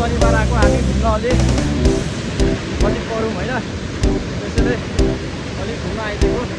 शनिबार आएको हामी घुम्न अलिक पढौँ होइन, त्यसैले अलिक घुम्न आइदिएको होइन।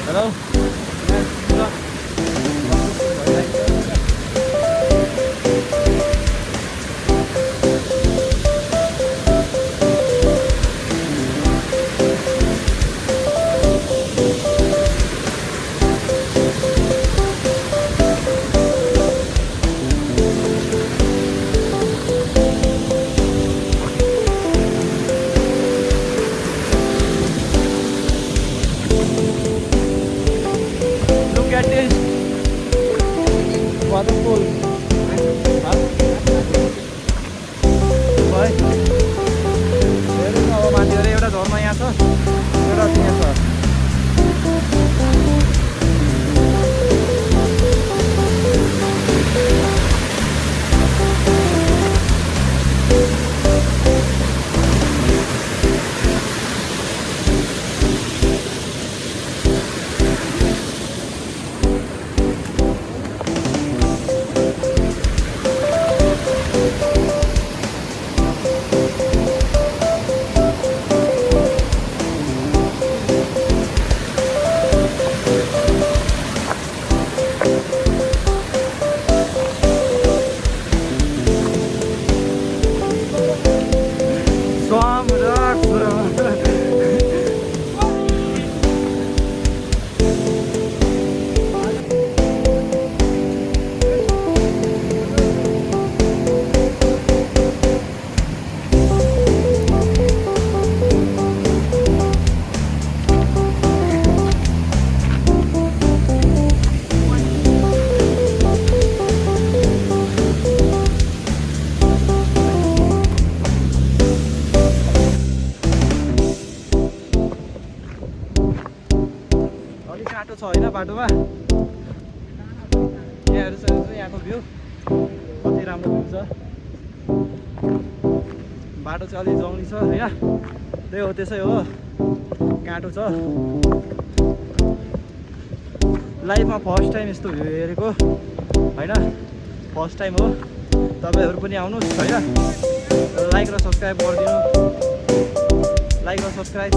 Hello. Waterfall. हेर्नु अब माथि एउटा झर्ना यहाँ छ, एउटा त्यहाँ छ। बाटो छ होइन, बाटोमा यहाँहरू छ, यहाँको भ्यू कति राम्रो भ्यू छ। बाटो चाहिँ अलिक जङ्गली छ होइन, त्यही हो, त्यसै हो, काँटो छ। लाइफमा फर्स्ट टाइम यस्तो भ्यू हेरेको होइन, फर्स्ट टाइम हो। तपाईँहरू पनि आउनुहोस् होइन, लाइक र सब्सक्राइब गरिदिनु, लाइक र सब्सक्राइब।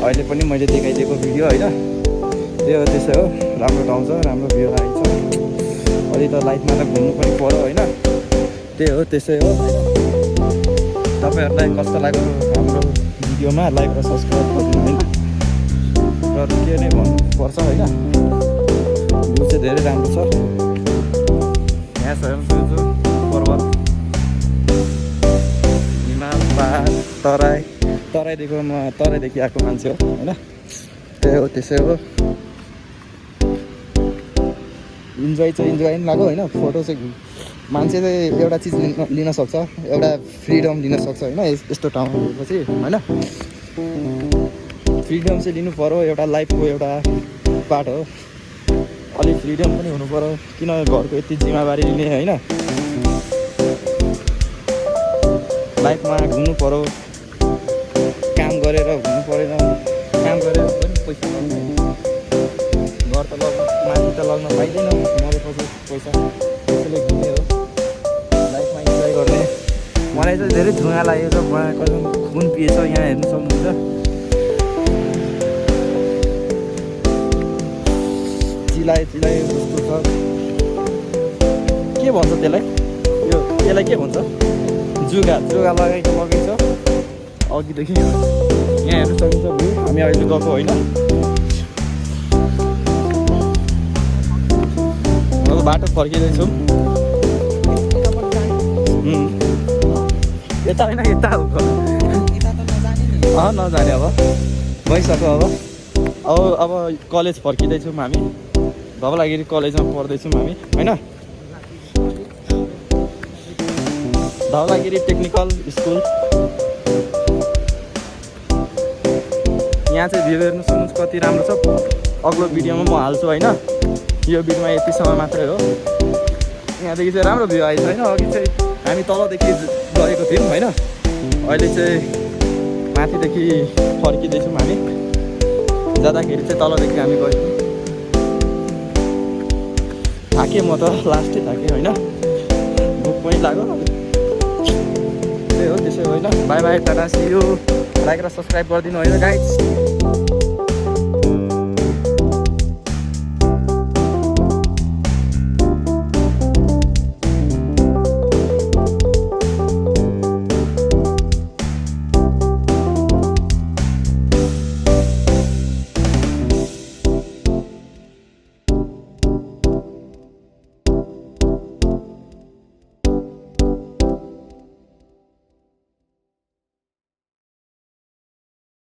अहिले पनि मैले देखाइदिएको भिडियो होइन त्यो त्यसै हो राम्रो ठाउँ छ राम्रो भ्यू आएको छ अलि त लाइफमा त घुम्नु पनि पऱ्यो होइन त्यही हो त्यसै हो तपाईँहरूलाई कस्तो लाग्यो हाम्रो भिडियोमा लाइक र सब्सक्राइब गरिदिनु होइन र के नै भन्नुपर्छ होइन भ्यू चाहिँ धेरै राम्रो छ यहाँ छ पर्वत हिमाल पहाड तराईदेखि आएको मान्छे हो होइन त्यही हो त्यसै हो इन्जोय चाहिँ इन्जोय पनि लाग्यो होइन फोटो चाहिँ मान्छे चाहिँ एउटा चिज लिन सक्छ एउटा फ्रिडम लिन सक्छ होइन यस्तो ठाउँ भएपछि होइन फ्रिडम चाहिँ लिनु पऱ्यो एउटा लाइफको एउटा पार्ट हो अलिक फ्रिडम पनि हुनु पऱ्यो किन घरको यति जिम्मेवारी लिने होइन लाइफमा घुम्नु पऱ्यो काम गरेर घुम्नु परेन काम गरेर पनि पैसा लाग्ने घर त लग्न माथि त लग्न पाइँदैन मरेपछि पैसा त्यसैले घुम्ने हो लाइफमा इन्जोय गर्ने मलाई चाहिँ धेरै धुवा लागेको छ उहाँको खुन पिएछ यहाँ हेर्नु सक्नुहुन्छ चिलाए जस्तो छ के भन्छ त्यसलाई के भन्छ जुगा लगाएको छ अघिदेखि यहाँ हेर्नु सक्नुहुन्छ भ्यू हामी अहिले गएको होइन अब बाटो फर्किँदैछौँ यता होइन यता नजाने अब गइसक्यो अब कलेज फर्किँदैछौँ हामी धवलागिरी कलेजमा पढ्दैछौँ हामी होइन धवलागिरी टेक्निकल स्कुल यहाँ चाहिँ भ्यू हेर्नु सक्नुहुन्छ कति राम्रो छ अग्लो भिडियोमा म हाल्छु होइन यो भिडियोमा यतिसम्म मात्रै हो यहाँदेखि चाहिँ राम्रो भ्यू आएछ होइन अघि चाहिँ हामी तलदेखि गएको थियौँ होइन अहिले चाहिँ माथिदेखि फर्किँदैछौँ हामी जाँदाखेरि चाहिँ तलदेखि हामी गयौँ थाकेँ म त लास्टै थाकेँ होइन भोक पनि लाग्यो त्यही हो त्यसै होइन bye bye tata see you like र सब्सक्राइब गरिदिनु होइन गाइज